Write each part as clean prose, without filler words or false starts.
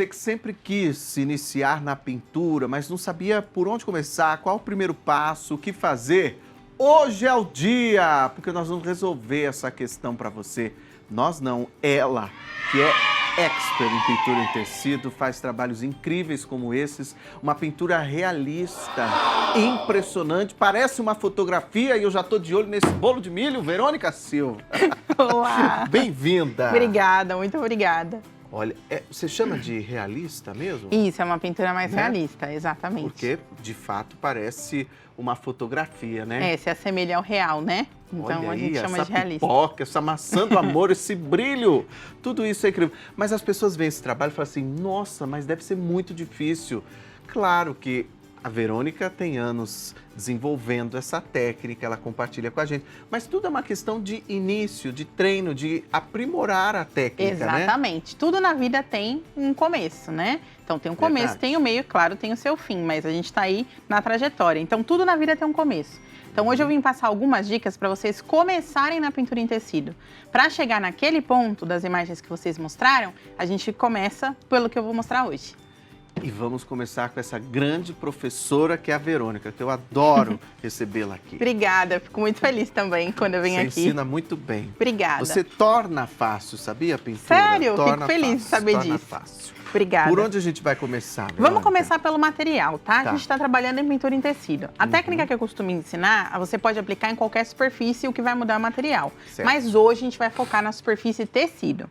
você que sempre quis se iniciar na pintura, mas não sabia por onde começar, qual o primeiro passo, o que fazer, hoje é o dia, porque nós vamos resolver essa questão para você. Nós não, ela, que é expert em pintura em tecido, faz trabalhos incríveis como esses, uma pintura realista, impressionante, parece uma fotografia e eu já estou de olho nesse bolo de milho, Verônica Silva. Olá! Bem-vinda! Obrigada, muito obrigada. Olha, você chama de realista mesmo? Isso, é uma pintura mais realista, exatamente. Porque, de fato, parece uma fotografia, né? É, se assemelha ao real, né? Então Olha a gente aí, chama essa de realista. pipoca, essa maçã do amor, esse brilho, tudo isso é incrível. Mas as pessoas veem esse trabalho e falam assim, nossa, mas deve ser muito difícil. Claro que a Verônica tem anos desenvolvendo essa técnica, ela compartilha com a gente, mas tudo é uma questão de início, de treino, de aprimorar a técnica, Exatamente. né? Tudo na vida tem um começo, né? Então tem um começo, Verdade. tem o meio, claro, tem o seu fim, mas a gente está aí na trajetória. Então tudo na vida tem um começo. Então hoje eu vim passar algumas dicas para vocês começarem na pintura em tecido. Para chegar naquele ponto das imagens que vocês mostraram, a gente começa pelo que eu vou mostrar hoje. E vamos começar com essa grande professora que é a Verônica, que eu adoro recebê-la aqui. Obrigada, fico muito feliz também quando eu venho aqui. Você ensina muito bem. Obrigada. Você torna fácil, sabia, a pintura? Sério? Torna Fico feliz de saber torna disso. fácil. Obrigada. Por onde a gente vai começar, Verônica? Vamos começar pelo material, tá? Tá. A gente está trabalhando em pintura em tecido. A técnica que eu costumo ensinar, você pode aplicar em qualquer superfície, o que vai mudar é o material. Certo. Mas hoje a gente vai focar na superfície tecido.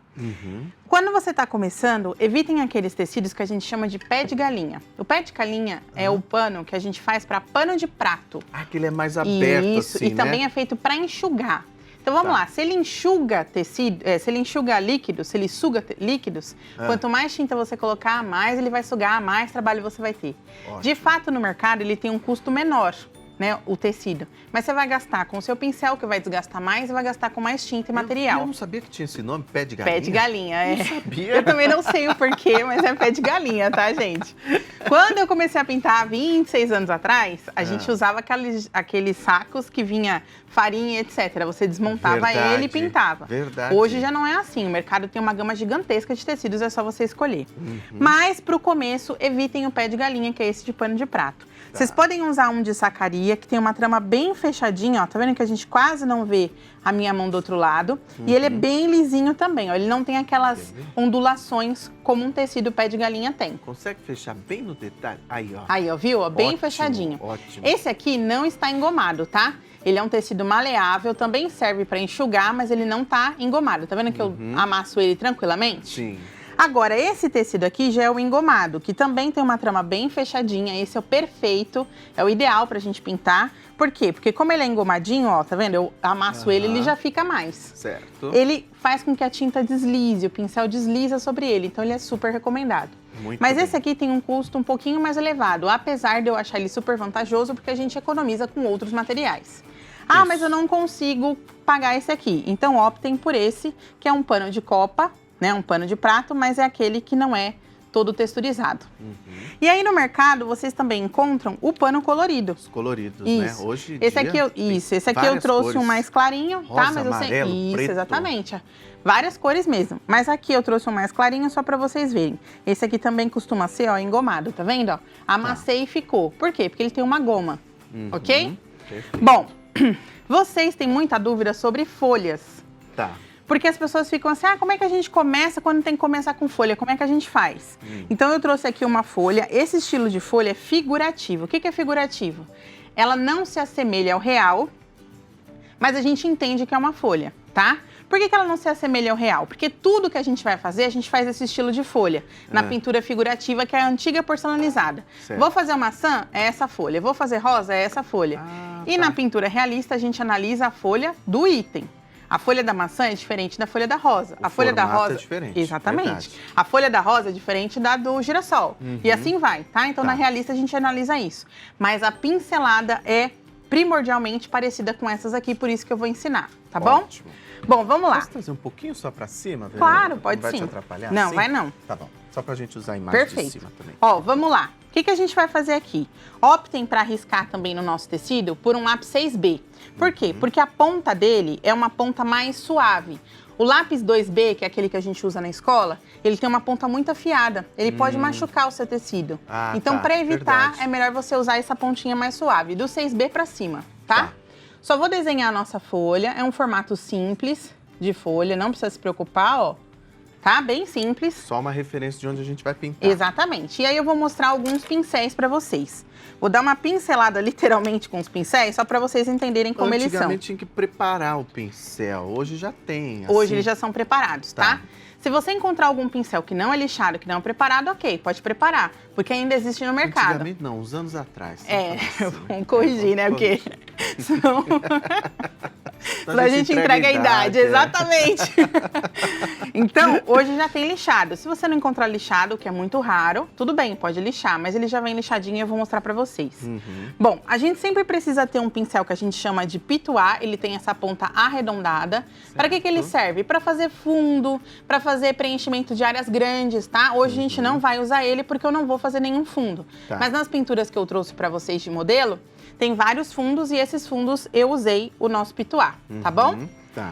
Quando você está começando, evitem aqueles tecidos que a gente chama de pé de galinha. O pé de galinha é o pano que a gente faz para pano de prato. Ah, que ele é mais aberto Isso, assim, e né? também é feito para enxugar. Então vamos lá, se ele enxuga tecido, se ele enxuga líquidos, se ele suga líquidos, quanto mais tinta você colocar, mais ele vai sugar, mais trabalho você vai ter. Ótimo. De fato, no mercado, ele tem um custo menor, né, o tecido. Mas você vai gastar com o seu pincel, que vai desgastar mais, e vai gastar com mais tinta e material. Eu não sabia que tinha esse nome, pé de galinha. Pé de galinha, é. Não sabia. Eu também não sei o porquê, mas é pé de galinha, tá, gente? Quando eu comecei a pintar há 26 anos atrás, a gente usava aqueles sacos que vinha farinha, etc. Você desmontava Verdade, ele e pintava. verdade. Hoje já não é assim. O mercado tem uma gama gigantesca de tecidos, é só você escolher. Mas, pro começo, evitem o pé de galinha, que é esse de pano de prato. Vocês podem usar um de sacaria, que tem uma trama bem fechadinha, ó. Tá vendo que a gente quase não vê a minha mão do outro lado? E ele é bem lisinho também, ó. Ele não tem aquelas ondulações como um tecido pé de galinha tem. Consegue fechar bem no detalhe? Aí, ó. Aí, ó, viu? Ó, bem Ótimo, fechadinho. ótimo. Esse aqui não está engomado, tá? Ele é um tecido maleável, também serve para enxugar, mas ele não tá engomado. Tá vendo que eu amasso ele tranquilamente? Sim. Agora, esse tecido aqui já é o engomado, que também tem uma trama bem fechadinha. Esse é o perfeito, é o ideal pra gente pintar. Por quê? Porque como ele é engomadinho, ó, tá vendo? Eu amasso ele já fica mais. Certo. Ele faz com que a tinta deslize, o pincel desliza sobre ele, então ele é super recomendado. Muito Mas bem. esse aqui tem um custo um pouquinho mais elevado, apesar de eu achar ele super vantajoso, porque a gente economiza com outros materiais. Ah, Isso. mas eu não consigo pagar esse aqui. Então optem por esse, que é um pano de copa, né? Um pano de prato, mas é aquele que não é todo texturizado. E aí no mercado vocês também encontram o pano colorido. Os coloridos, Isso. né? Hoje em Esse dia aqui eu, tem esse aqui eu várias trouxe cores. um mais clarinho, Rosa, tá? Mas eu sei amarelo, isso, preto. exatamente. Várias cores mesmo. Mas aqui eu trouxe um mais clarinho só pra vocês verem. Esse aqui também costuma ser, ó, engomado, tá vendo? Ó, amassei e ficou. Por quê? Porque ele tem uma goma, ok? Perfeito. Bom, vocês têm muita dúvida sobre folhas. Tá. Porque as pessoas ficam assim, ah, como é que a gente começa quando tem que começar com folha? Como é que a gente faz? Então eu trouxe aqui uma folha, esse estilo de folha é figurativo. O que é figurativo? Ela não se assemelha ao real, mas a gente entende que é uma folha, tá? Por que ela não se assemelha ao real? Porque tudo que a gente vai fazer, a gente faz esse estilo de folha. Na pintura figurativa, que é a antiga porcelanizada. Certo. Vou fazer maçã? É essa folha. Vou fazer rosa? É essa folha. E tá. na pintura realista, a gente analisa a folha do item. A folha da maçã é diferente da folha da rosa. O A folha da formato rosa é diferente, Exatamente. verdade. A folha da rosa é diferente da do girassol. E assim vai, tá? Então Tá. na realista a gente analisa isso. Mas a pincelada é primordialmente parecida com essas aqui, por isso que eu vou ensinar, tá bom? Ótimo. Bom, vamos lá. Posso trazer um pouquinho só pra cima, Verônica? Claro, pode Não vai sim. te atrapalhar? Não, assim? vai não. Tá bom. Só pra gente usar a imagem de Perfeito. cima também. Ó, vamos lá. O que a gente vai fazer aqui? Optem para riscar também no nosso tecido por um lápis 6B. Por quê? Porque a ponta dele é uma ponta mais suave. O lápis 2B, que é aquele que a gente usa na escola, ele tem uma ponta muito afiada. Ele pode machucar o seu tecido. Então, para evitar, é melhor você usar essa pontinha mais suave, do 6B para cima, tá? Só vou desenhar a nossa folha. É um formato simples de folha, não precisa se preocupar, ó. Tá? Bem simples. Só uma referência de onde a gente vai pintar. Exatamente. E aí eu vou mostrar alguns pincéis para vocês. Vou dar uma pincelada literalmente com os pincéis, só para vocês entenderem como eles são. Antigamente tinha que preparar o pincel, hoje já tem. Assim. Hoje eles já são preparados, tá? Se você encontrar algum pincel que não é lixado, que não é preparado, ok, pode preparar, porque ainda existe no mercado. Antigamente não, uns anos atrás. Vamos corrigir, né? Porque senão a gente entrega a idade. Exatamente. Então, hoje já tem lixado. Se você não encontrar lixado, que é muito raro, tudo bem, pode lixar, mas ele já vem lixadinho e eu vou mostrar pra vocês. Bom, a gente sempre precisa ter um pincel que a gente chama de pituá, ele tem essa ponta arredondada. Para que ele serve? Para fazer fundo, para fazer preenchimento de áreas grandes, tá? Hoje a gente não vai usar ele porque eu não vou fazer nenhum fundo. Mas nas pinturas que eu trouxe pra vocês de modelo, tem vários fundos e esses fundos eu usei o nosso pituá, tá bom?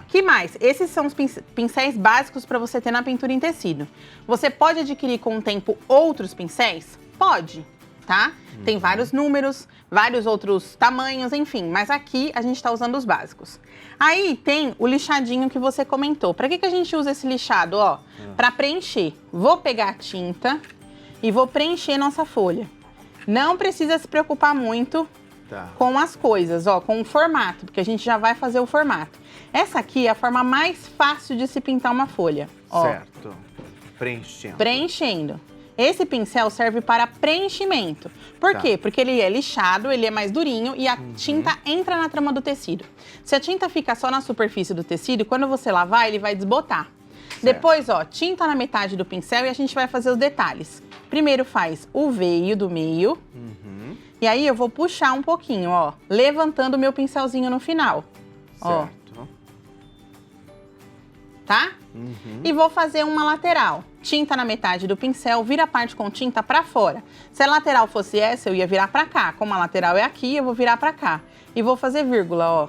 Que mais? Esses são os pincéis básicos para você ter na pintura em tecido. Você pode adquirir com o tempo outros pincéis? Pode, tá? Tem vários números, vários outros tamanhos, enfim. Mas aqui a gente está usando os básicos. Aí tem o lixadinho que você comentou. Para que a gente usa esse lixado? Ó, para preencher. Vou pegar a tinta e vou preencher nossa folha. Não precisa se preocupar muito com as coisas, ó, com o formato, porque a gente já vai fazer o formato. Essa aqui é a forma mais fácil de se pintar uma folha. Ó. Certo. Preenchendo. Preenchendo. Esse pincel serve para preenchimento. Por quê? Porque ele é lixado, ele é mais durinho e a tinta entra na trama do tecido. Se a tinta fica só na superfície do tecido, quando você lavar, ele vai desbotar. Depois, ó, tinta na metade do pincel e a gente vai fazer os detalhes. Primeiro faz o veio do meio. E aí eu vou puxar um pouquinho, ó, levantando o meu pincelzinho no final. Ó. Tá? E vou fazer uma lateral. Tinta na metade do pincel, vira a parte com tinta pra fora. Se a lateral fosse essa, eu ia virar pra cá. Como a lateral é aqui, eu vou virar pra cá. E vou fazer vírgula, ó.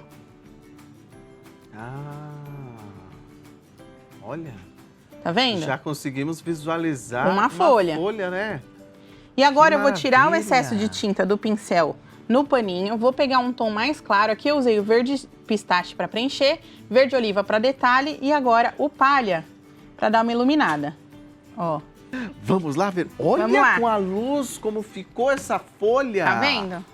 Olha. Tá vendo? Já conseguimos visualizar uma folha, né? E agora eu vou tirar o excesso de tinta do pincel no paninho. Vou pegar um tom mais claro. Aqui eu usei o verde pistache para preencher, verde oliva para detalhe e agora o palha para dar uma iluminada. Ó. Vamos lá ver. Olha com a luz como ficou essa folha. Tá vendo?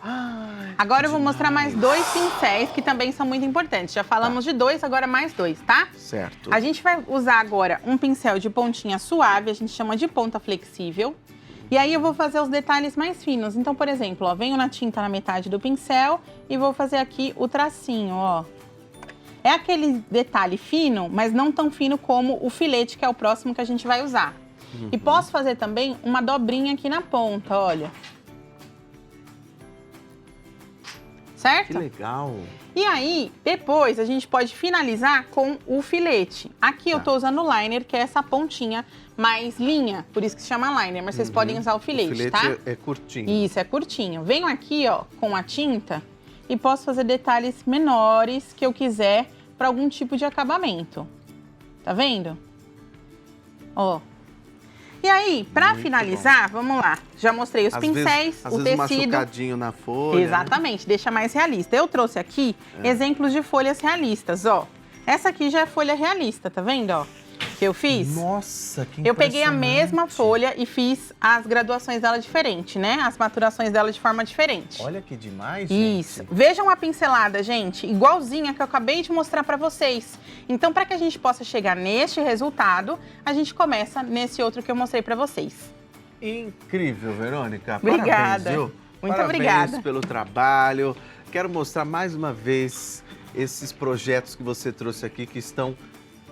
Agora eu vou mostrar mais dois pincéis que também são muito importantes. Já falamos de dois, agora mais dois, tá? Certo. A gente vai usar agora um pincel de pontinha suave, a gente chama de ponta flexível. E aí eu vou fazer os detalhes mais finos. Então, por exemplo, ó, venho na tinta na metade do pincel e vou fazer aqui o tracinho, ó. É aquele detalhe fino, mas não tão fino como o filete, que é o próximo que a gente vai usar. E posso fazer também uma dobrinha aqui na ponta, olha. Certo? Que legal! E aí, depois, a gente pode finalizar com o filete. Aqui eu tô usando o liner, que é essa pontinha mais linha, por isso que se chama liner, mas vocês podem usar o filete, tá? O filete é curtinho. Isso, é curtinho. Venho aqui, ó, com a tinta e posso fazer detalhes menores que eu quiser para algum tipo de acabamento. Tá vendo? Ó. E aí, pra finalizar, vamos lá. Já mostrei os pincéis, o tecido. Machucadinho na folha. Exatamente, deixa mais realista. Eu trouxe aqui exemplos de folhas realistas, ó. Essa aqui já é folha realista, tá vendo, ó? Que eu fiz. Nossa, que Eu peguei a mesma folha e fiz as graduações dela diferente, né? As maturações dela de forma diferente. Olha que demais, gente. Isso. Vejam a pincelada, gente, igualzinha que eu acabei de mostrar pra vocês. Então, para que a gente possa chegar neste resultado, a gente começa nesse outro que eu mostrei pra vocês. Incrível, Verônica. Obrigada. Parabéns, viu? Muito Parabéns obrigada pelo trabalho. Quero mostrar mais uma vez esses projetos que você trouxe aqui, que estão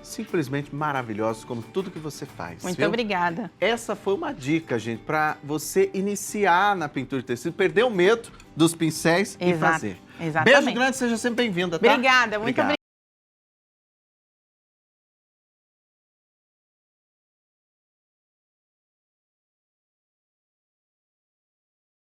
simplesmente maravilhosos, como tudo que você faz. Muito obrigada. Essa foi uma dica, gente, para você iniciar na pintura de tecido, perder o medo dos pincéis e fazer. Exatamente. Beijo grande, seja sempre bem-vinda, tá? Obrigada, muito obrigada.